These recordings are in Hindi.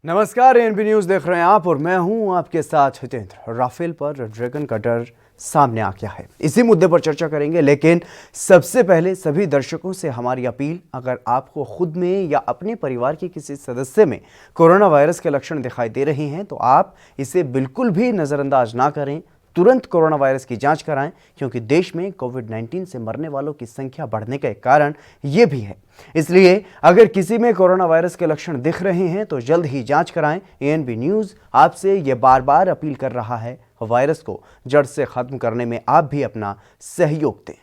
नमस्कार, एएनबी न्यूज देख रहे हैं आप और मैं हूं आपके साथ हितेंद्र। राफेल पर ड्रैगन का डर सामने आ गया है, इसी मुद्दे पर चर्चा करेंगे। लेकिन सबसे पहले सभी दर्शकों से हमारी अपील, अगर आपको खुद में या अपने परिवार के किसी सदस्य में कोरोना वायरस के लक्षण दिखाई दे रहे हैं तो आप इसे बिल्कुल भी नजरअंदाज ना करें, तुरंत कोरोना वायरस की जांच कराएं, क्योंकि देश में कोविड-19 से मरने वालों की संख्या बढ़ने का एक कारण ये भी है। इसलिए अगर किसी में कोरोना वायरस के लक्षण दिख रहे हैं तो जल्द ही जांच कराएं। एएनबी न्यूज आपसे ये बार बार अपील कर रहा है, वायरस को जड़ से खत्म करने में आप भी अपना सहयोग दें।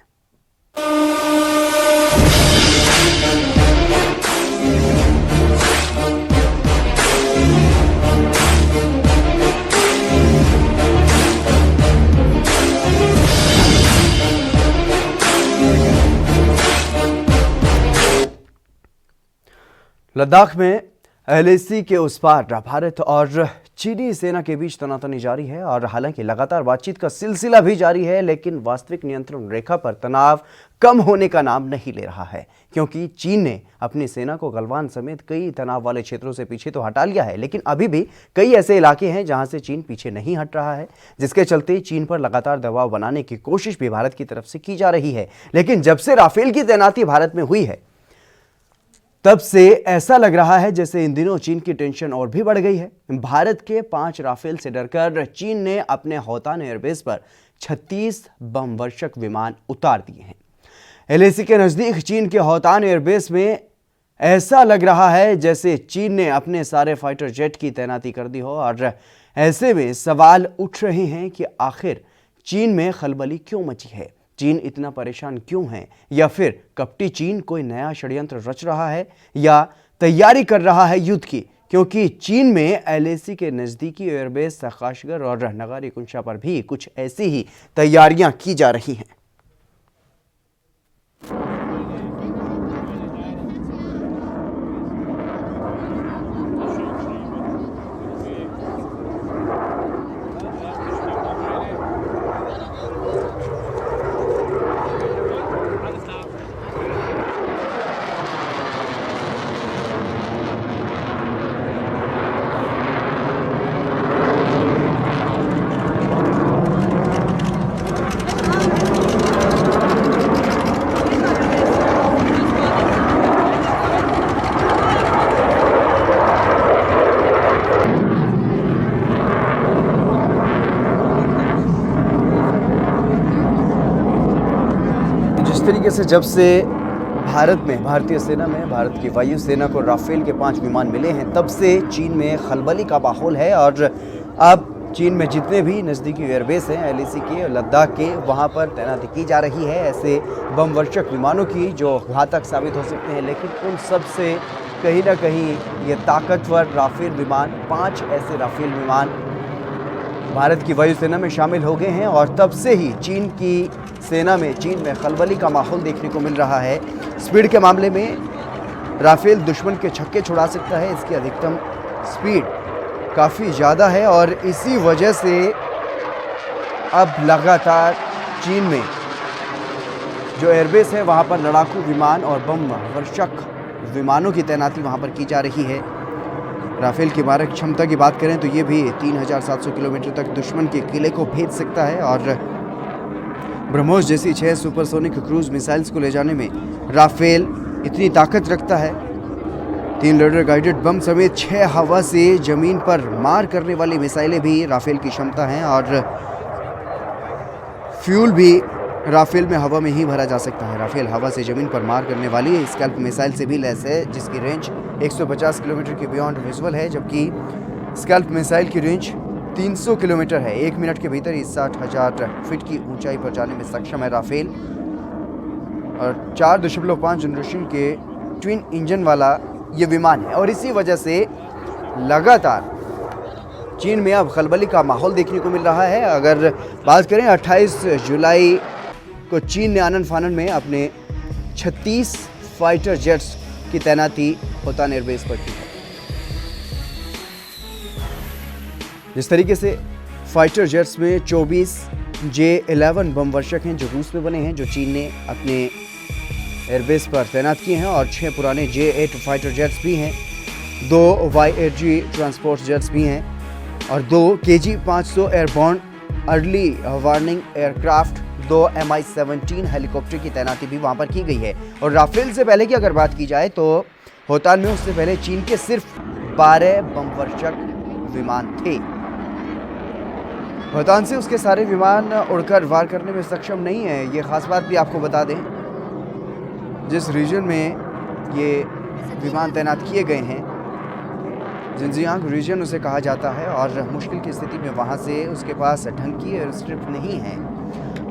लद्दाख में एलएसी के उस पार भारत और चीनी सेना के बीच तनातनी जारी है और हालांकि लगातार बातचीत का सिलसिला भी जारी है, लेकिन वास्तविक नियंत्रण रेखा पर तनाव कम होने का नाम नहीं ले रहा है, क्योंकि चीन ने अपनी सेना को गलवान समेत कई तनाव वाले क्षेत्रों से पीछे तो हटा लिया है, लेकिन अभी भी कई ऐसे इलाके हैं जहां से चीन पीछे नहीं हट रहा है, जिसके चलते चीन पर लगातार दबाव बनाने की कोशिश भी भारत की तरफ से की जा रही है। लेकिन जब से राफेल की तैनाती भारत में हुई है तब से ऐसा लग रहा है जैसे इन दिनों चीन की टेंशन और भी बढ़ गई है। भारत के 5 राफेल से डरकर चीन ने अपने होतान एयरबेस पर 36 बम वर्षक विमान उतार दिए हैं। एलएसी के नजदीक चीन के होतान एयरबेस में ऐसा लग रहा है जैसे चीन ने अपने सारे फाइटर जेट की तैनाती कर दी हो, और ऐसे में सवाल उठ रहे हैं कि आखिर चीन में खलबली क्यों मची है, चीन इतना परेशान क्यों है, या फिर कपटी चीन कोई नया षड्यंत्र रच रहा है या तैयारी कर रहा है युद्ध की, क्योंकि चीन में एलएसी के नज़दीकी एयरबेस खाशगर और नगारी कुंशा पर भी कुछ ऐसी ही तैयारियां की जा रही हैं। तरीके से जब से भारत में, भारतीय सेना में, भारत की वायु सेना को राफेल के 5 विमान मिले हैं, तब से चीन में खलबली का माहौल है। और अब चीन में जितने भी नज़दीकी एयरबेस हैं एलएसी के, लद्दाख के, वहां पर तैनाती की जा रही है ऐसे बम वर्षक विमानों की जो घातक साबित हो सकते हैं। लेकिन उन सब से कहीं ना कहीं ये ताकतवर राफेल विमान, 5 ऐसे राफेल विमान भारत की वायुसेना में शामिल हो गए हैं, और तब से ही चीन की सेना में, चीन में खलबली का माहौल देखने को मिल रहा है। स्पीड के मामले में राफेल दुश्मन के छक्के छुड़ा सकता है, इसकी अधिकतम स्पीड काफ़ी ज़्यादा है, और इसी वजह से अब लगातार चीन में जो एयरबेस है वहाँ पर लड़ाकू विमान और बम वर्षक विमानों की तैनाती वहाँ पर की जा रही है। राफेल की मारक क्षमता की बात करें तो ये भी 3700 किलोमीटर तक दुश्मन के किले को भेज सकता है, और ब्रह्मोस जैसी 6 सुपरसोनिक क्रूज मिसाइल्स को ले जाने में राफेल इतनी ताकत रखता है। 3 लेडर गाइडेड बम समेत 6 हवा से जमीन पर मार करने वाली मिसाइलें भी राफेल की क्षमता हैं, और फ्यूल भी राफेल में हवा में ही भरा जा सकता है। राफेल हवा से जमीन पर मार करने वाली स्कैल्प मिसाइल से भी लैस है, जिसकी रेंज 150 किलोमीटर के बियॉन्ड विजुअल है, जबकि स्कैल्प मिसाइल की रेंज 300 किलोमीटर है। 1 मिनट के भीतर ही 60,000 फीट की ऊंचाई पर जाने में सक्षम है राफेल, और 4.5 जनरेशन के ट्विन इंजन वाला ये विमान है। और इसी वजह से लगातार चीन में अब खलबली का माहौल देखने को मिल रहा है। अगर बात करें 28 जुलाई को चीन ने आनन फानन में अपने 36 फाइटर जेट्स की तैनाती होतान एयरबेस पर की है। जिस तरीके से फाइटर जेट्स में 24 J-11 बम वर्षक हैं जो रूस में बने हैं, जो चीन ने अपने एयरबेस पर तैनात किए हैं, और 6 पुराने J-8 फाइटर जेट्स भी हैं 2 YAG ट्रांसपोर्ट जेट्स भी हैं और 2 KG-500 airborne early warning aircraft, 2 Mi-17 helicopter की तैनाती भी वहां पर की गई है। और राफेल से पहले की अगर बात की जाए तो होतान में उससे पहले चीन के सिर्फ 12 बमवर्षक विमान थे। होतान से उसके सारे विमान उड़कर वार करने में सक्षम नहीं है। ये खास बात भी आपको बता दें, जिस रीजन में ये विमान तैनात किए गए हैं, जिनजियांग रीजन उसे कहा जाता है, और मुश्किल की स्थिति में वहाँ से उसके पास ढंग की एयर स्ट्रिप नहीं है।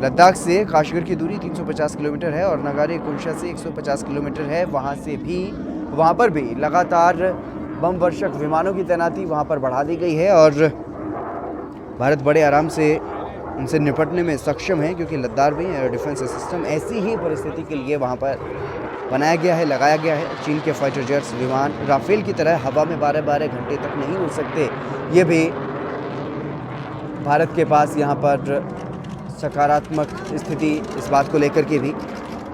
लद्दाख से काशगर की दूरी 350 किलोमीटर है और नगारे कुंशा से 150 किलोमीटर है। वहाँ पर भी लगातार बम वर्षक विमानों की तैनाती वहाँ पर बढ़ा दी गई है और भारत बड़े आराम से उनसे निपटने में सक्षम है, क्योंकि लद्दाख में एयर डिफेंस सिस्टम ऐसी ही परिस्थिति के लिए वहाँ पर बनाया गया है, लगाया गया है। चीन के फाइटर जेट्स विमान राफेल की तरह हवा में 12-12 घंटे तक नहीं उड़ सकते। ये भी भारत के पास यहाँ पर सकारात्मक स्थिति इस बात को लेकर के भी,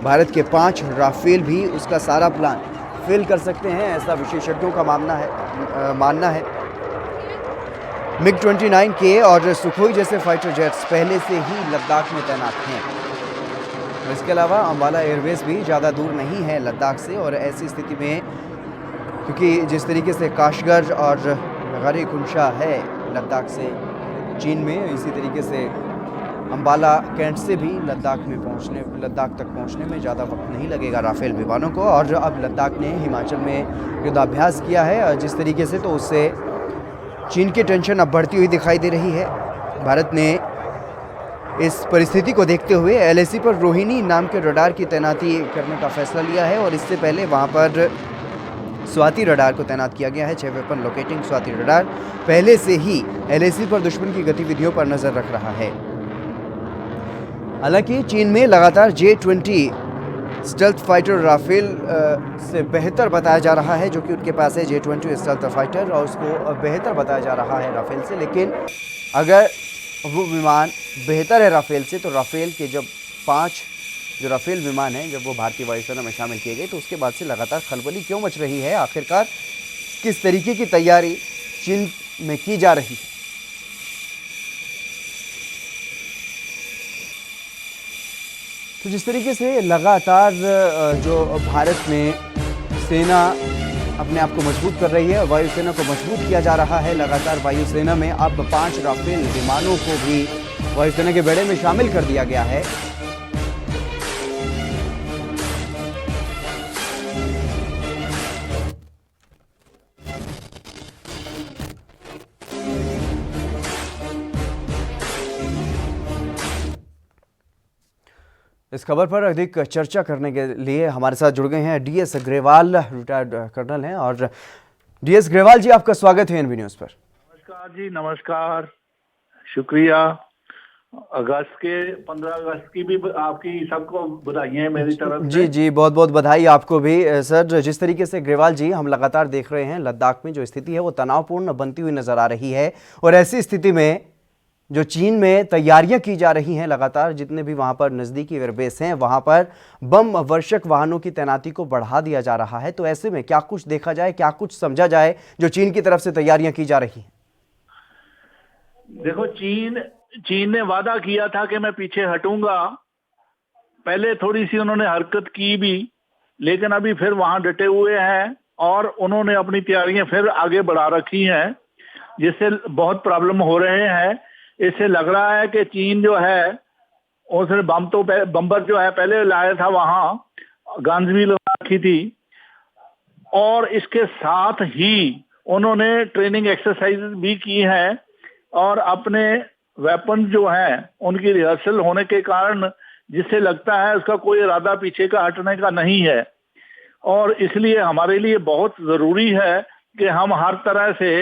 भारत के 5 राफेल भी उसका सारा प्लान फेल कर सकते हैं, ऐसा विशेषज्ञों का मानना है। MiG-29 के और सुखोई जैसे फाइटर जेट्स पहले से ही लद्दाख में तैनात हैं। इसके अलावा अंबाला एयरबेस भी ज़्यादा दूर नहीं है लद्दाख से, और ऐसी स्थिति में क्योंकि जिस तरीके से काशगर और नगारे कुंशा है लद्दाख से चीन में, इसी तरीके से अंबाला कैंट से भी लद्दाख तक पहुंचने में ज़्यादा वक्त नहीं लगेगा राफेल विमानों को। और अब लद्दाख ने हिमाचल में युद्धाभ्यास किया है जिस तरीके से, तो उससे चीन की टेंशन अब बढ़ती हुई दिखाई दे रही है। भारत ने इस परिस्थिति को देखते हुए LAC पर रोहिणी नाम के रडार की तैनाती करने का फैसला लिया है, और इससे पहले वहां पर स्वाति रडार को तैनात किया गया है। 6 वेपन लोकेटिंग स्वाति रडार पहले से ही LAC पर दुश्मन की गतिविधियों पर नजर रख रहा है। हालांकि चीन में लगातार J-20 स्टेल्थ फाइटर राफेल से बेहतर बताया जा रहा है, जो कि उनके पास है J-20 स्टेल्थ फाइटर, और उसको बेहतर बताया जा रहा है राफेल से। लेकिन अगर वो विमान बेहतर है राफेल से, तो राफेल के जब 5 जो राफेल विमान हैं जब वो भारतीय वायुसेना में शामिल किए गए, तो उसके बाद से लगातार खलबली क्यों मच रही है? आखिरकार किस तरीके की तैयारी चीन में की जा रही है? तो जिस तरीके से लगातार जो भारत में सेना अपने आप को मजबूत कर रही है, वायुसेना को मजबूत किया जा रहा है, लगातार वायुसेना में अब 5 राफेल विमानों को भी वायुसेना के बेड़े में शामिल कर दिया गया है। इस खबर पर अधिक चर्चा करने के लिए हमारे साथ जुड़ गए हैं DS ग्रेवाल, रिटायर्ड कर्नल हैं। और DS ग्रेवाल जी, आपका स्वागत है NV न्यूज़ पर। नमस्कार जी, नमस्कार, शुक्रिया। 15 अगस्त की भी आपकी सबको बधाइयाँ मेरी तरफ से। जी, बहुत बहुत बधाई आपको भी सर। जिस तरीके से ग्रेवाल जी हम लगातार देख रहे हैं, लद्दाख में जो स्थिति है वो तनावपूर्ण बनती हुई नजर आ रही है, और ऐसी स्थिति में जो चीन में तैयारियां की जा रही हैं, लगातार जितने भी वहां पर नजदीकी एयरबेस हैं वहां पर बम वर्षक वाहनों की तैनाती को बढ़ा दिया जा रहा है। तो ऐसे में क्या कुछ देखा जाए, क्या कुछ समझा जाए जो चीन की तरफ से तैयारियां की जा रही हैं? देखो, चीन ने वादा किया था कि मैं पीछे हटूंगा। पहले थोड़ी सी उन्होंने हरकत की भी, लेकिन अभी फिर वहां डटे हुए हैं और उन्होंने अपनी तैयारियां फिर आगे बढ़ा रखी हैं, जिससे बहुत प्रॉब्लम हो रहे हैं। इससे लग रहा है कि चीन जो है उसने बम्बर जो है पहले लाया था, वहां गन्स भी लगा रखी थी, और इसके साथ ही उन्होंने ट्रेनिंग एक्सरसाइज भी की है, और अपने वेपन जो हैं उनकी रिहर्सल होने के कारण जिससे लगता है उसका कोई इरादा पीछे का हटने का नहीं है। और इसलिए हमारे लिए बहुत जरूरी है कि हम हर तरह से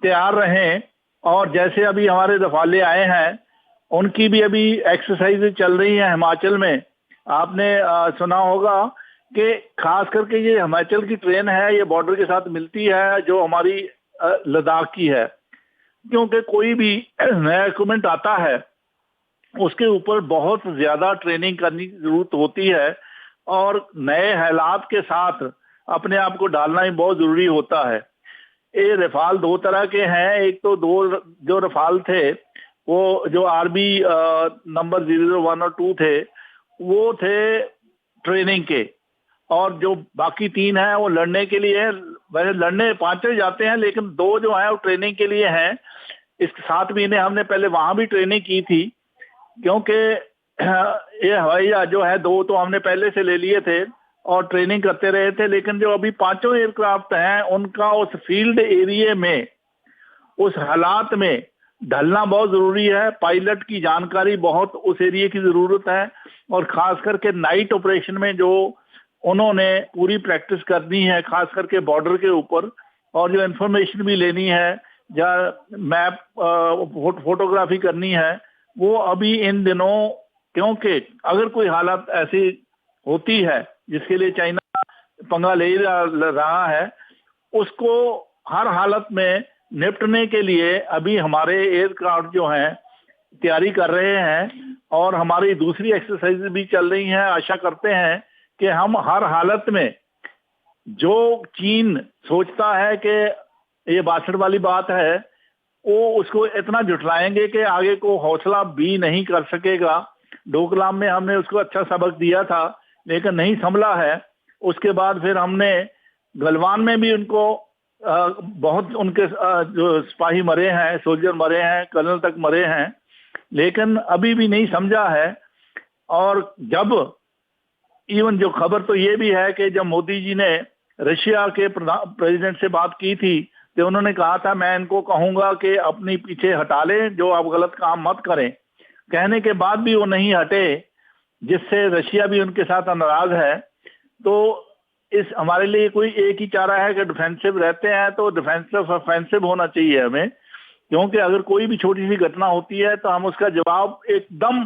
तैयार रहें। और जैसे अभी हमारे दफाले आए हैं, उनकी भी अभी एक्सरसाइज चल रही है हिमाचल में। आपने सुना होगा कि खास करके ये हिमाचल की ट्रेन है, ये बॉर्डर के साथ मिलती है जो हमारी लद्दाख की है, क्योंकि कोई भी नया इक्विपमेंट आता है उसके ऊपर बहुत ज्यादा ट्रेनिंग करने की जरूरत होती है, और नए हालात के साथ अपने आप को डालना ही बहुत जरूरी होता है। ये रफाल दो तरह के हैं। एक तो दो जो रफाल थे वो जो आरबी नंबर 001 और 2 थे वो थे ट्रेनिंग के, और जो बाकी 3 हैं वो लड़ने के लिए हैं। वैसे लड़ने 5 जाते हैं, लेकिन 2 जो हैं वो ट्रेनिंग के लिए हैं। इस 7 महीने हमने पहले वहां भी ट्रेनिंग की थी, क्योंकि ये हवाई जहाज जो है 2 तो हमने पहले से ले लिए थे और ट्रेनिंग करते रहे थे। लेकिन जो अभी 5 एयरक्राफ्ट हैं उनका उस फील्ड एरिया में, उस हालात में ढलना बहुत जरूरी है। पायलट की जानकारी बहुत उस एरिया की जरूरत है, और खास करके नाइट ऑपरेशन में जो उन्होंने पूरी प्रैक्टिस करनी है, खास करके बॉर्डर के ऊपर, और जो इंफॉर्मेशन भी लेनी है या मैप फोटोग्राफी करनी है, वो अभी इन दिनों, क्योंकि अगर कोई हालत ऐसी होती है जिसके लिए चाइना पंगा ले रहा है, उसको हर हालत में निपटने के लिए अभी हमारे एयरक्राफ्ट जो हैं तैयारी कर रहे हैं, और हमारी दूसरी एक्सरसाइज भी चल रही हैं। आशा करते हैं कि हम हर हालत में, जो चीन सोचता है कि ये 62 वाली बात है, वो उसको इतना जुटलाएंगे कि आगे को हौसला भी नहीं कर सकेगा। डोकलाम में हमने उसको अच्छा सबक दिया था, लेकिन नहीं संभला है। उसके बाद फिर हमने गलवान में भी उनको बहुत उनके जो सिपाही मरे हैं, सोल्जर मरे हैं, कर्नल तक मरे हैं, लेकिन अभी भी नहीं समझा है। और जब इवन जो खबर तो ये भी है कि जब मोदी जी ने रशिया के प्रेसिडेंट से बात की थी, तो उन्होंने कहा था मैं इनको कहूंगा कि अपनी पीछे हटा लें, जो आप गलत काम मत करें। कहने के बाद भी वो नहीं हटे, जिससे रशिया भी उनके साथ नाराज है। तो इस हमारे लिए कोई एक ही चारा है कि डिफेंसिव रहते हैं तो डिफेंसिव ऑफेंसिव होना चाहिए हमें, क्योंकि अगर कोई भी छोटी सी घटना होती है तो हम उसका जवाब एकदम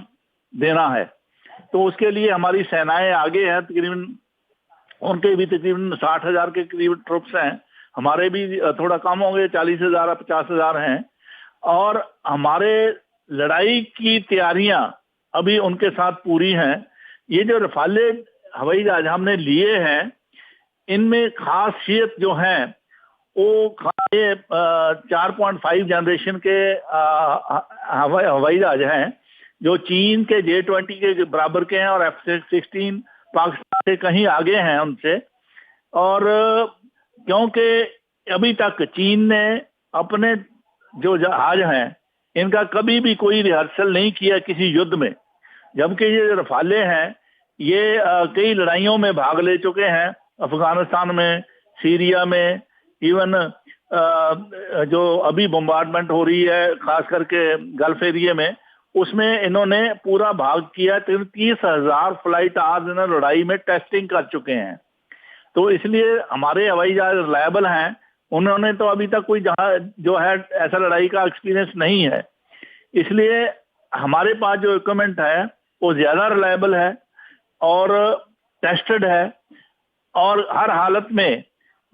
देना है। तो उसके लिए हमारी सेनाएं आगे हैं, तकरीबन उनके भी तकरीबन 60,000 के करीब ट्रुप्स हैं। हमारे भी थोड़ा कम होंगे, 40,000 50,000 हैं। और हमारे लड़ाई की तैयारियां अभी उनके साथ पूरी हैं। ये जो रफाले हवाई जहाज हमने लिए हैं, इनमें खासियत जो है वो 4.5 जनरेशन के हवाई जहाज हैं, जो चीन के J-20 के बराबर के हैं, और F-16 पाकिस्तान से कहीं आगे हैं उनसे। और क्योंकि अभी तक चीन ने अपने जो जहाज हैं इनका कभी भी कोई रिहर्सल नहीं किया किसी युद्ध में, जबकि ये रफाले हैं ये कई लड़ाइयों में भाग ले चुके हैं, अफगानिस्तान में, सीरिया में, इवन जो अभी बम्बार्डमेंट हो रही है खास करके गल्फ एरिया में, उसमें इन्होंने पूरा भाग किया। 30,000 फ्लाइट आज इन्होंने लड़ाई में टेस्टिंग कर चुके हैं। तो इसलिए हमारे हवाई जहाज रिलायबल हैं। उन्होंने तो अभी तक कोई जहाज जो है ऐसा लड़ाई का एक्सपीरियंस नहीं है, इसलिए हमारे पास जो इक्विपमेंट है वो ज्यादा रिलायबल है और टेस्टेड है। और हर हालत में,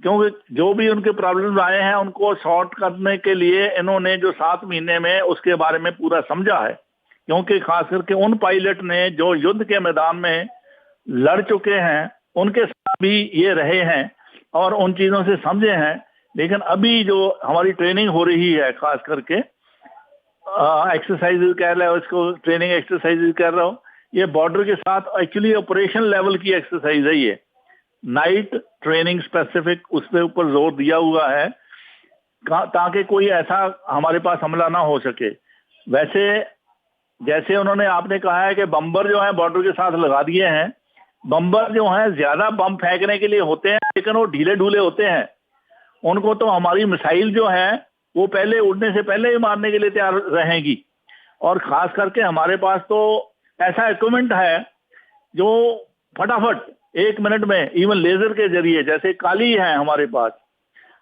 क्योंकि जो भी उनके प्रॉब्लम आए हैं उनको सॉर्ट करने के लिए इन्होंने जो 7 महीने में उसके बारे में पूरा समझा है, क्योंकि खास करके उन पायलट ने जो युद्ध के मैदान में लड़ चुके हैं उनके साथ भी ये रहे हैं और उन चीजों से समझे हैं। लेकिन अभी जो हमारी ट्रेनिंग हो रही है, खास करके एक्सरसाइज कह रहे हो इसको, ट्रेनिंग एक्सरसाइज कह रहा हूँ, ये बॉर्डर के साथ एक्चुअली ऑपरेशन लेवल की एक्सरसाइज है। ये नाइट ट्रेनिंग स्पेसिफिक उस पे ऊपर जोर दिया हुआ है ताकि कोई ऐसा हमारे पास हमला ना हो सके। वैसे जैसे उन्होंने आपने कहा है कि बम्बर जो है बॉर्डर के साथ लगा दिए हैं, बम्बर जो है ज्यादा बम फेंकने के लिए होते हैं, लेकिन वो ढीले ढूले होते हैं। उनको तो हमारी मिसाइल जो है वो पहले उड़ने से पहले ही मारने के लिए तैयार रहेगी। और खास करके हमारे पास तो ऐसा इक्विपमेंट है जो फटाफट 1 मिनट में, इवन लेजर के जरिए, जैसे काली है हमारे पास,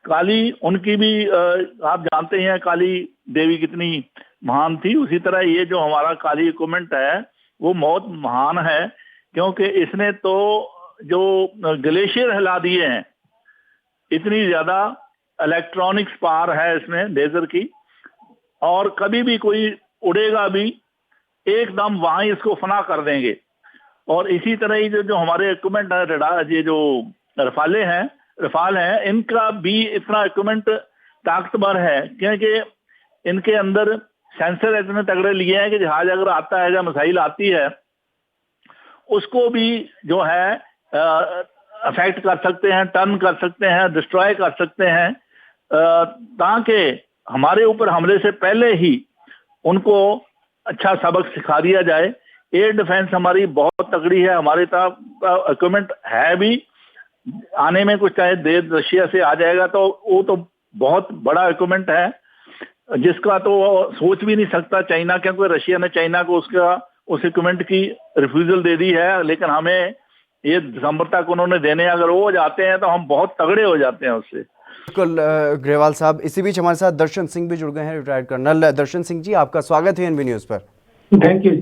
काली उनकी भी आप जानते हैं काली देवी कितनी महान थी, उसी तरह ये जो हमारा काली इक्विपमेंट है वो बहुत महान है, क्योंकि इसने तो जो ग्लेशियर हिला दिए हैं, इतनी ज्यादा इलेक्ट्रॉनिक्स पावर है इसमें लेजर की, और कभी भी कोई उड़ेगा भी एकदम वहां इसको फना कर देंगे। और इसी तरह ही जो हमारे इक्विपमेंट है, रडार, ये जो रफाल हैं, इनका भी इतना इक्विपमेंट ताकतवर है, क्योंकि इनके अंदर सेंसर इतने तगड़े लिए हैं कि जहाज अगर आता है या मिसाइल आती है उसको भी जो है अफेक्ट कर सकते हैं, टर्न कर सकते हैं, डिस्ट्रॉय कर सकते हैं, ताकि हमारे ऊपर हमले से पहले ही उनको अच्छा सबक सिखा दिया जाए। एयर डिफेंस हमारी बहुत तगड़ी है, हमारे तरफ इक्विपमेंट है भी, आने में कुछ चाहे देर रशिया से आ जाएगा तो वो तो बहुत बड़ा इक्विपमेंट है जिसका तो सोच भी नहीं सकता चाइना, क्योंकि रशिया ने चाइना को उसका उस इक्विपमेंट की रिफ्यूजल दे दी है, लेकिन हमें ये दिसंबर तक उन्होंने देने, अगर वो हो जाते हैं तो हम बहुत तगड़े हो जाते हैं उससे। बिल्कुल ग्रेवाल साहब, इसी बीच हमारे साथ दर्शन सिंह भी जुड़ गए हैं, रिटायर्ड कर्नल। दर्शन सिंह जी, आपका स्वागत है एनबी न्यूज पर। Thank you.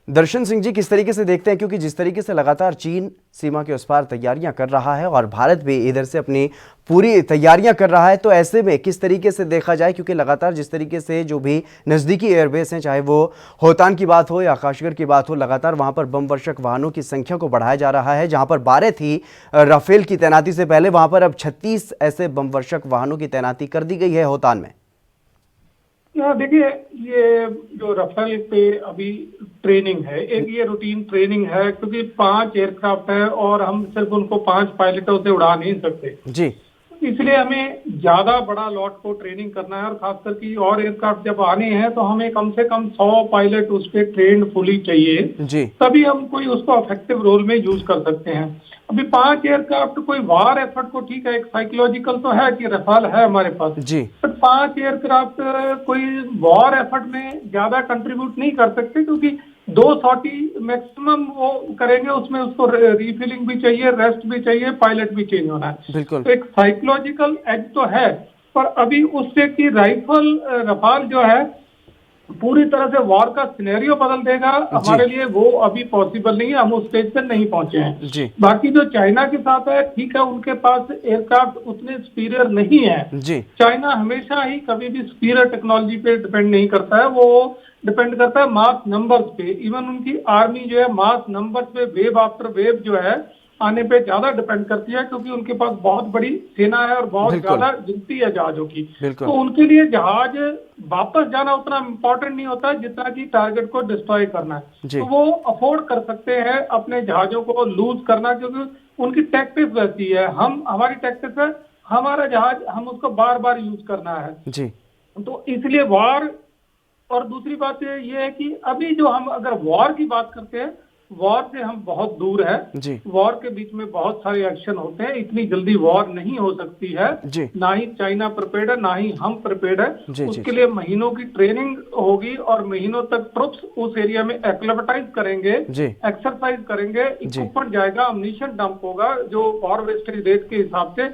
दर्शन सिंह जी, किस तरीके से देखते हैं, क्योंकि जिस तरीके से लगातार चीन सीमा के उस पार तैयारियां कर रहा है और भारत भी इधर से अपनी पूरी तैयारियां कर रहा है, तो ऐसे में किस तरीके से देखा जाए, क्योंकि लगातार जिस तरीके से जो भी नज़दीकी एयरबेस हैं, चाहे वो होतान की बात हो या आकाशगढ़ की बात हो, लगातार वहां पर बम वर्षक वाहनों की संख्या को बढ़ाया जा रहा है। जहां पर 12 थी राफेल की तैनाती से पहले, वहां पर अब 36 ऐसे बम वर्षक वाहनों की तैनाती कर दी गई है होतान में। देखिए, ये जो राफेल पे अभी ट्रेनिंग है, एक ये रूटीन ट्रेनिंग है, क्योंकि 5 एयरक्राफ्ट है और हम सिर्फ उनको 5 पायलटों से उड़ा नहीं सकते जी, इसलिए हमें ज्यादा बड़ा लॉट को ट्रेनिंग करना है, और खासकर की और एयरक्राफ्ट जब आने हैं तो हमें कम से कम 100 पायलट उस पर ट्रेंड फुली चाहिए जी, तभी हम कोई उसको इफेक्टिव रोल में यूज कर सकते हैं। अभी 5 एयरक्राफ्ट कोई वार एफर्ट को, ठीक है, एक साइकोलॉजिकल तो है कि रफाल है हमारे पास जी, पर 5 एयरक्राफ्ट कोई वॉर एफर्ट में ज्यादा कंट्रीब्यूट नहीं कर सकते, क्योंकि 2 सॉटी मैक्सिमम वो करेंगे, उसमें उसको रिफिलिंग भी चाहिए, रेस्ट भी चाहिए, पायलट भी चेंज होना है। बिल्कुल। तो एक साइकोलॉजिकल एज तो है, पर अभी उससे की राइफल रफाल जो है पूरी तरह से वॉर का सिनेरियो बदल देगा हमारे लिए, वो अभी पॉसिबल नहीं है, हम उस स्टेज पे नहीं पहुंचे हैं। जी, बाकी जो चाइना के साथ है, ठीक है, उनके पास एयरक्राफ्ट उतने सुपीरियर नहीं है। जी, चाइना हमेशा ही कभी भी सुपीरियर टेक्नोलॉजी पे डिपेंड नहीं करता है, वो डिपेंड करता है मास नंबर्स पे। इवन उनकी आर्मी जो है मास नंबर्स पे, वेव आफ्टर वेव जो है आने पे ज्यादा डिपेंड करती है, क्योंकि उनके पास बहुत बड़ी सेना है और बहुत बिल्कुल। ज्यादा गिनती है जहाजों की। बिल्कुल। तो उनके लिए जहाज वापस जाना उतना इम्पोर्टेंट नहीं होता जितना कि टारगेट को डिस्ट्रॉय करना है। जी। तो वो अफोर्ड कर सकते हैं अपने जहाजों को लूज करना, क्योंकि उनकी टैक्टिस वैसी है। हमारी टैक्टिस है, हमारा जहाज हम उसको बार बार यूज करना है। जी, तो इसलिए वॉर, और दूसरी बात ये है कि अभी जो हम अगर वॉर की बात करते हैं, वॉर से हम बहुत दूर है। जी, वॉर के बीच में बहुत सारे एक्शन होते हैं, इतनी जल्दी वॉर नहीं हो सकती है। जी, ना ही चाइना प्रिपेयर्ड है, ना ही हम प्रिपेयर्ड है। जी, उसके जी, लिए महीनों की ट्रेनिंग होगी और महीनों तक ट्रुप्स उस एरिया में एक्लेमेटाइज करेंगे, जी, एक्सरसाइज करेंगे, इक्विपमेंट जाएगा, अम्यूनिशन डंप होगा, जो वॉर वेस्टेज रेट के हिसाब से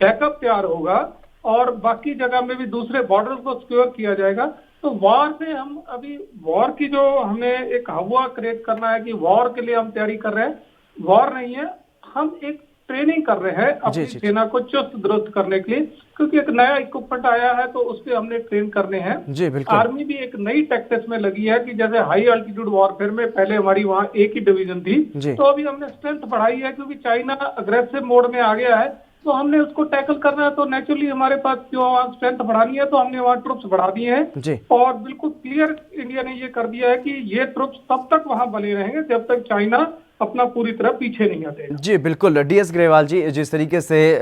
बैकअप तैयार होगा, और बाकी जगह में भी दूसरे बॉर्डर को सिक्योर किया जाएगा। तो वॉर से हम अभी, वॉर की जो हमें एक हवा क्रिएट करना है कि वॉर के लिए हम तैयारी कर रहे हैं, वॉर नहीं है, हम एक ट्रेनिंग कर रहे हैं अपनी जी, सेना को चुस्त दुरुस्त करने के लिए, क्योंकि एक नया इक्विपमेंट आया है तो उस पर हमने ट्रेन करने हैं। जी, बिल्कुल। आर्मी भी एक नई टैक्टिस में लगी है कि जैसे हाई अल्टीट्यूड वॉरफेयर में पहले हमारी वहां एक ही डिवीजन थी, जी। तो अभी हमने स्ट्रेंथ बढ़ाई है, क्योंकि चाइना अग्रेसिव मोड में आ गया है, तो हमने उसको टैकल करना है। तो नेचुरली हमारे पास जो वहाँ स्ट्रेंथ बढ़ानी है, तो हमने वहाँ ट्रुप्स बढ़ा दिए हैं। जी, और बिल्कुल क्लियर इंडिया ने ये कर दिया है कि ये ट्रुप्स तब तक वहां बने रहेंगे जब तक चाइना अपना पूरी तरह पीछे नहीं हटेगा। जी, बिल्कुल। डीएस ग्रेवाल जी, जिस तरीके से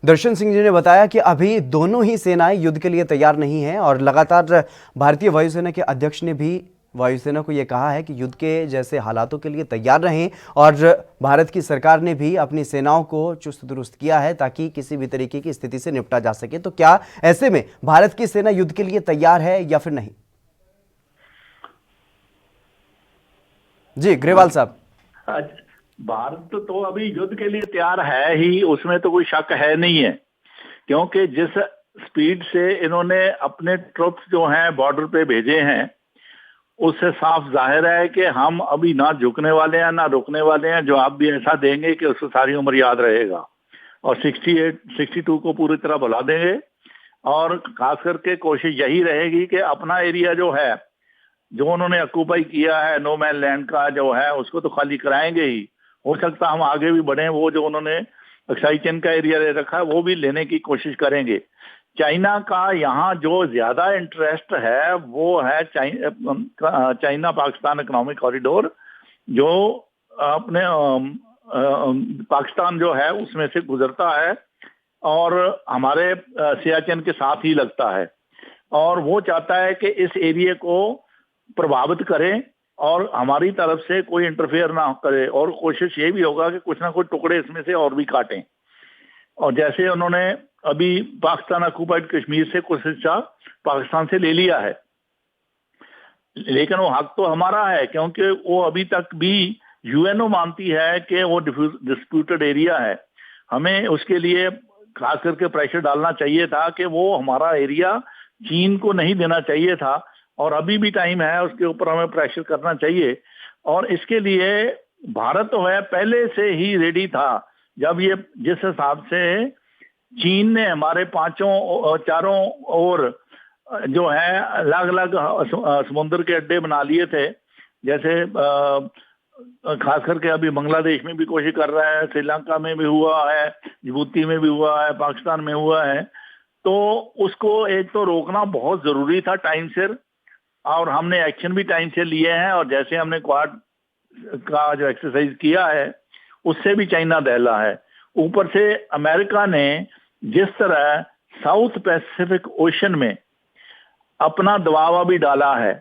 दर्शन सिंह जी ने बताया कि अभी दोनों ही सेनाएं युद्ध के लिए तैयार नहीं हैं, और लगातार भारतीय वायुसेना के अध्यक्ष ने भी वायुसेना को यह कहा है कि युद्ध के जैसे हालातों के लिए तैयार रहें, और भारत की सरकार ने भी अपनी सेनाओं को चुस्त दुरुस्त किया है ताकि किसी भी तरीके की स्थिति से निपटा जा सके। तो क्या ऐसे में भारत की सेना युद्ध के लिए तैयार है या फिर नहीं? जी ग्रेवाल साहब। भारत तो अभी युद्ध के लिए तैयार है ही, उसमें तो कोई शक है नहीं है, क्योंकि जिस स्पीड से इन्होंने अपने ट्रुप्स जो हैं बॉर्डर पे भेजे हैं, उससे साफ जाहिर है कि हम अभी ना झुकने वाले हैं ना रुकने वाले हैं। जवाब भी ऐसा देंगे कि उसको सारी उम्र याद रहेगा, और 68 62 को पूरी तरह भुला देंगे। और खास करके कोशिश यही रहेगी कि अपना एरिया जो है, जो उन्होंने ऑक्यूपाई किया है, नो मैन लैंड का जो है, उसको तो खाली कराएंगे ही। हो सकता हम आगे भी बढ़े, वो जो उन्होंने अक्साई चीन का एरिया ले रखा है वो भी लेने की कोशिश करेंगे। चाइना का यहाँ जो ज्यादा इंटरेस्ट है वो है चाइना पाकिस्तान इकोनॉमिक कॉरिडोर, जो अपने पाकिस्तान जो है उसमें से गुजरता है और हमारे सियाचिन के साथ ही लगता है, और वो चाहता है कि इस एरिया को प्रभावित करें और हमारी तरफ से कोई इंटरफेयर ना करे, और कोशिश ये भी होगा कि कुछ ना कुछ टुकड़े इसमें से और भी काटें। और जैसे उन्होंने अभी पाकिस्तान ऑक्युपाइड कश्मीर से कुछ हिस्सा पाकिस्तान से ले लिया है, लेकिन वो हक तो हमारा है, क्योंकि वो अभी तक भी यूएनओ मानती है कि वो डिस्प्यूटेड एरिया है। हमें उसके लिए खास करके प्रेशर डालना चाहिए था कि वो हमारा एरिया चीन को नहीं देना चाहिए था, और अभी भी टाइम है, उसके ऊपर हमें प्रेशर करना चाहिए। और इसके लिए भारत तो है पहले से ही रेडी था। जब ये जिस हिसाब से चीन ने हमारे चारों ओर जो है अलग अलग समुद्र के अड्डे बना लिए थे, जैसे खास करके अभी बांग्लादेश में भी कोशिश कर रहा है, श्रीलंका में भी हुआ है, जिबूती में भी हुआ है, पाकिस्तान में हुआ है, तो उसको एक तो रोकना बहुत जरूरी था टाइम से, और हमने एक्शन भी टाइम से लिए हैं। और जैसे हमने क्वाड का जो एक्सरसाइज किया है उससे भी चाइना दहला है। ऊपर से अमेरिका ने जिस तरह साउथ पैसिफिक ओशन में अपना दबाव भी डाला है,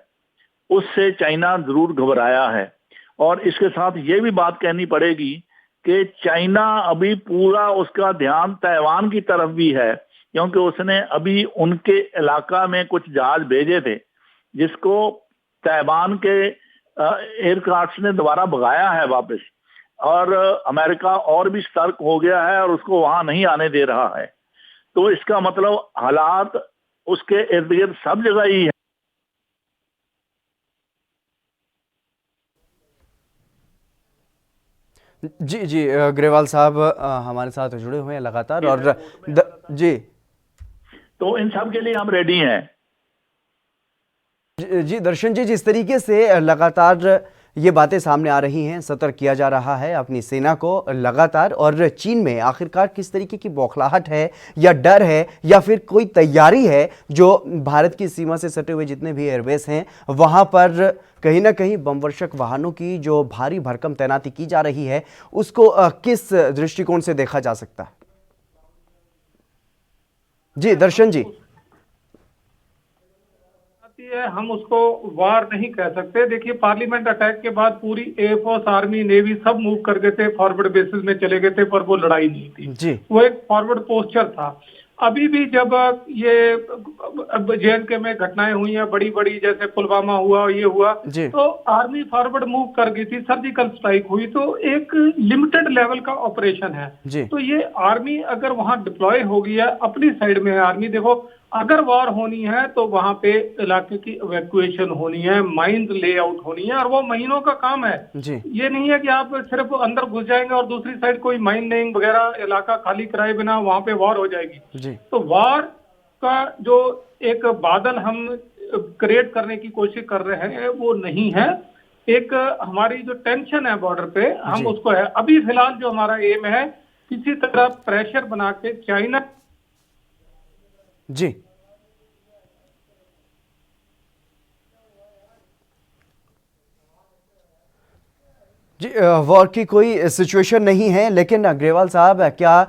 उससे चाइना जरूर घबराया है। और इसके साथ ये भी बात कहनी पड़ेगी कि चाइना अभी पूरा उसका ध्यान ताइवान की तरफ भी है, क्योंकि उसने अभी उनके इलाका में कुछ जहाज भेजे थे जिसको ताइवान के एयरक्राफ्ट ने दोबारा भगाया है वापस, और अमेरिका और भी सतर्क हो गया है और उसको वहां नहीं आने दे रहा है। तो इसका मतलब हालात उसके इर्द गिर्द सब जगह ही है। जी जी, ग्रेवाल साहब हमारे साथ जुड़े हुए हैं लगातार, और जी तो इन सब के लिए हम रेडी हैं। जी दर्शन जी, जिस तरीके से लगातार ये बातें सामने आ रही हैं, सतर्क किया जा रहा है अपनी सेना को लगातार, और चीन में आखिरकार किस तरीके की बौखलाहट है या डर है या फिर कोई तैयारी है जो भारत की सीमा से सटे हुए जितने भी एयरबेस हैं वहां पर कहीं ना कहीं बमवर्षक वाहनों की जो भारी भरकम तैनाती की जा रही है, उसको किस दृष्टिकोण से देखा जा सकता है? जी दर्शन जी। हम उसको वार नहीं कह सकते। देखिए, पार्लियामेंट अटैक के बाद पूरी एयरफोर्स, आर्मी, नेवी सब मूव कर गए थे, फॉरवर्ड बेसिस में चले गए थे, पर वो लड़ाई नहीं थी जी। वो एक फॉरवर्ड पोस्चर था। अभी भी जब ये JNK में घटनाएं हुई हैं बड़ी बड़ी, जैसे पुलवामा हुआ, ये हुआ, तो आर्मी फॉरवर्ड मूव कर गई थी, सर्जिकल स्ट्राइक हुई, तो एक लिमिटेड लेवल का ऑपरेशन है। तो ये आर्मी अगर वहां डिप्लॉय हो गई है, अपनी साइड में है आर्मी, देखो अगर वॉर होनी है तो वहां पे इलाके की इवैक्यूएशन होनी है, माइंस लेआउट होनी है, और वो महीनों का काम है। ये नहीं है कि आप सिर्फ अंदर घुस जाएंगे और दूसरी साइड कोई माइनिंग वगैरह इलाका खाली कराए बिना वहां पे वॉर हो जाएगी। तो वॉर का जो एक बादल हम क्रिएट करने की कोशिश कर रहे हैं वो नहीं है। एक हमारी जो टेंशन है बॉर्डर पे, हम उसको है अभी फिलहाल जो हमारा एम है, किसी तरह प्रेशर बना के चाइना। जी जी, वॉर की कोई सिचुएशन नहीं है, लेकिन ग्रेवाल साहब, क्या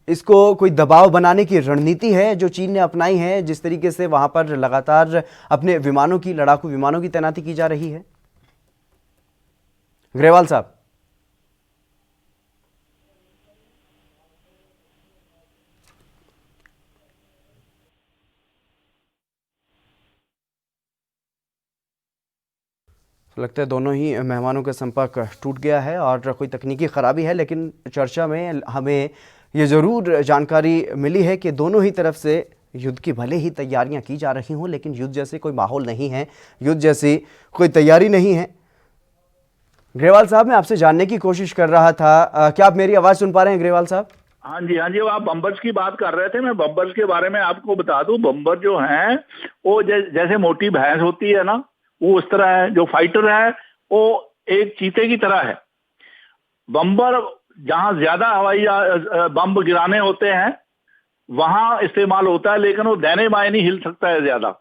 इसको कोई दबाव बनाने की रणनीति है जो चीन ने अपनाई है, जिस तरीके से वहां पर लगातार अपने विमानों की, लड़ाकू विमानों की तैनाती की जा रही है? ग्रेवाल साहब। लगता है दोनों ही मेहमानों का संपर्क टूट गया है और कोई तकनीकी खराबी है, लेकिन चर्चा में हमें ये ज़रूर जानकारी मिली है कि दोनों ही तरफ से युद्ध की भले ही तैयारियां की जा रही हों, लेकिन युद्ध जैसे कोई माहौल नहीं है, युद्ध जैसी कोई तैयारी नहीं है। ग्रेवाल साहब, मैं आपसे जानने की कोशिश कर रहा था, क्या आप मेरी आवाज़ सुन पा रहे हैं ग्रेवाल साहब? हाँ जी, आप बम्बर्स की बात कर रहे थे। मैं बम्बर्स के बारे में आपको बता दूं, बम्बर जो हैं वो जैसे मोटी भैंस होती है ना, वो उस तरह है। जो फाइटर है वो एक चीते की तरह है। बम्बर जहां ज्यादा हवाई बम गिराने होते हैं वहां इस्तेमाल होता है, लेकिन वो दाहिने बाएं नहीं हिल सकता है ज्यादा।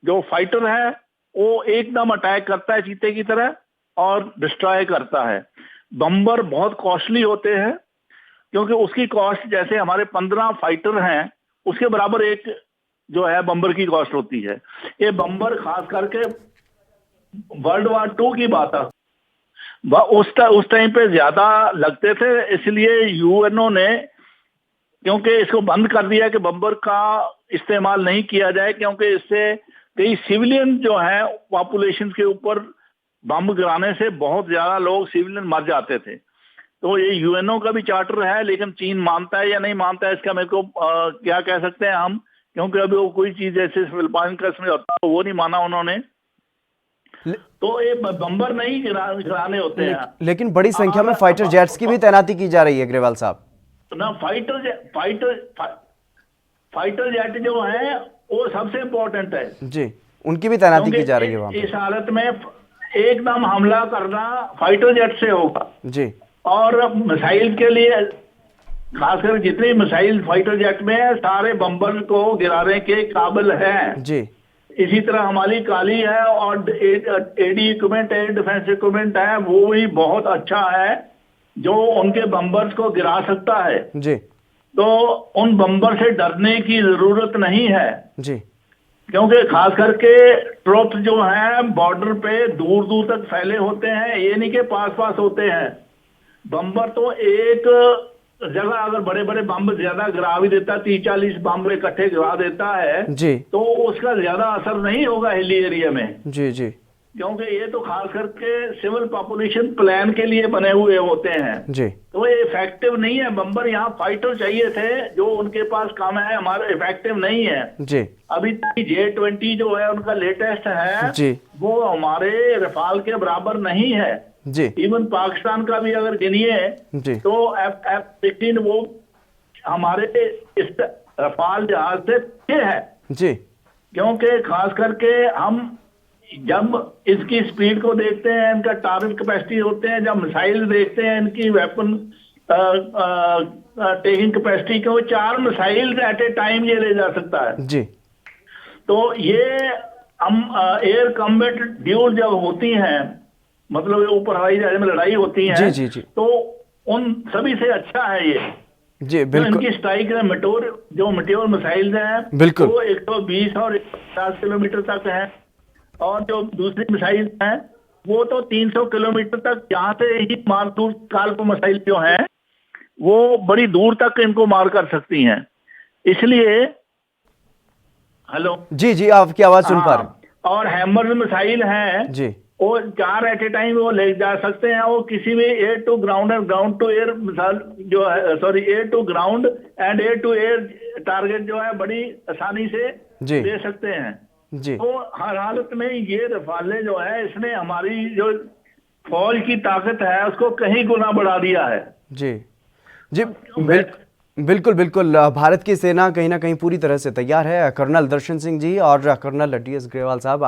जो फाइटर है वो एकदम अटैक करता है चीते की तरह और डिस्ट्रॉय करता है। बम्बर बहुत कॉस्टली होते हैं, क्योंकि उसकी कॉस्ट जैसे हमारे 15 फाइटर हैं उसके बराबर एक जो है बम्बर की कॉस्ट होती है। ये बम्बर खास करके वर्ल्ड वार 2 की बात है, उस टाइम पे ज्यादा लगते थे, इसलिए यूएनओ ने क्योंकि इसको बंद कर दिया कि बम्बर का इस्तेमाल नहीं किया जाए, क्योंकि इससे कई सिविलियन जो है पॉपुलेशन के ऊपर बम गिराने से बहुत ज्यादा लोग सिविलियन मर जाते थे। तो ये यूएनओ का भी चार्टर है, लेकिन चीन मानता है या नहीं मानता है इसका मेरे को क्या कह सकते हैं हम, क्योंकि अभी वो कोई चीज जैसे फिलिपाइन का समझौता है वो नहीं माना उन्होंने। तो ये बम्बर नहीं गिराने होते हैं। लेकिन बड़ी संख्या में फाइटर जेट्स की भी तैनाती की जा रही है ग्रेवाल साहब ना। फाइटर जेट जो है वो सबसे इम्पोर्टेंट है जी, उनकी भी तैनाती की जा रही है वहां पे। इस हालत में एकदम हमला करना फाइटर जेट से होगा जी, और मिसाइल के लिए खासकर जितने मिसाइल फाइटर जेट में है सारे बम्बर को गिराने के काबिल हैं जी। इसी तरह हमारी काली है और AD equipment air defence equipment है, वो भी बहुत अच्छा है जो उनके बम्बर्स को गिरा सकता है जी। तो उन बम्बर से डरने की जरूरत नहीं है जी, क्योंकि खास करके ट्रुप्स जो हैं बॉर्डर पे दूर दूर तक फैले होते हैं, ये नहीं के पास पास होते हैं। बम्बर तो एक जगह अगर बड़े बड़े बम ज्यादा गिरा भी देता, 30-40 बम इकट्ठे गिरा देता है जी, तो उसका ज्यादा असर नहीं होगा हिली एरिया में, जी जी, क्योंकि ये तो खास करके सिविल पॉपुलेशन प्लान के लिए बने हुए होते हैं जी। तो ये इफेक्टिव नहीं है। बम्बर यहाँ फाइटर चाहिए थे जो उनके पास कम है, हमारा इफेक्टिव नहीं है जी। अभी J-20 जो है उनका लेटेस्ट है जी, वो हमारे रफाल के बराबर नहीं है जी। इवन पाकिस्तान का भी अगर गिनिए जी, तो F-16 वो हमारे इस रफाल जहाज से पीछे है जी, क्योंकि खास करके हम जब इसकी स्पीड को देखते हैं, इनका टारगेट कैपेसिटी होते हैं, जब मिसाइल देखते हैं इनकी वेपन टेकिंग कैपेसिटी को 4 मिसाइल एट ए टाइम ये ले जा सकता है जी। तो ये हम एयर कॉम्बैट ड्यूल जब होती हैं मतलब ऊपर हवाई जहाज में लड़ाई होती है जी, जी, जी। तो उन सभी से अच्छा है ये जी, बिल्कुल। इनकी स्ट्राइक है मेट्योर मिसाइल्स हैं बिल्कुल। वो 120 और 150 किलोमीटर तक है और जो दूसरी मिसाइल हैं वो तो 300 किलोमीटर तक, जहां से ही मार दूर काल मिसाइल जो है वो बड़ी दूर तक इनको मार कर सकती हैं। इसलिए हेलो जी जी, आपकी आवाज सुन पा रहे और हैमर मिसाइल है जी, वो 4 एट ए टाइम वो ले जा सकते हैं। वो किसी भी एयर टू ग्राउंड और ग्राउंड टू एयर मिसाइल जो है air to ground and air to air target जो है बड़ी आसानी से जी, ले सकते हैं जी। तो हर हालत में ये रफाले जो है इसने हमारी जो फौज की ताकत है उसको कहीं गुना बढ़ा दिया है। जी जी, बिल्कुल बिल्कुल। भारत की सेना कहीं ना कहीं पूरी तरह से तैयार है। कर्नल दर्शन सिंह जी और कर्नल DS ग्रेवाल साहब,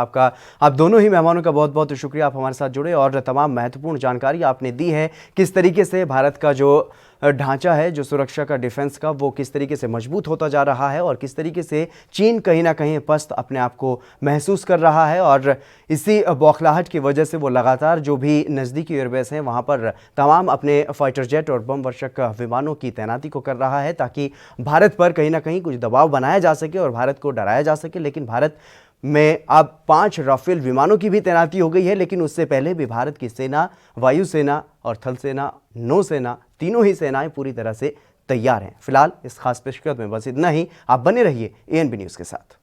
आप दोनों ही मेहमानों का बहुत बहुत शुक्रिया, आप हमारे साथ जुड़े और तमाम महत्वपूर्ण जानकारी आपने दी है। किस तरीके से भारत का जो ढांचा है, जो सुरक्षा का, डिफेंस का, वो किस तरीके से मजबूत होता जा रहा है और किस तरीके से चीन कहीं ना कहीं पस्त अपने आप को महसूस कर रहा है और इसी बौखलाहट की वजह से वो लगातार जो भी नज़दीकी एयरबेस हैं वहाँ पर तमाम अपने फाइटर जेट और बम वर्षक विमानों की तैनाती को कर रहा है ताकि भारत पर कहीं ना कहीं कुछ दबाव बनाया जा सके और भारत को डराया जा सके। लेकिन भारत में अब 5 राफेल विमानों की भी तैनाती हो गई है, लेकिन उससे पहले भी भारत की सेना, वायुसेना और थल सेना, नौसेना, तीनों ही सेनाएं पूरी तरह से तैयार हैं। फिलहाल इस खास पेशकश में बस इतना ही। आप बने रहिए ANB न्यूज़ के साथ।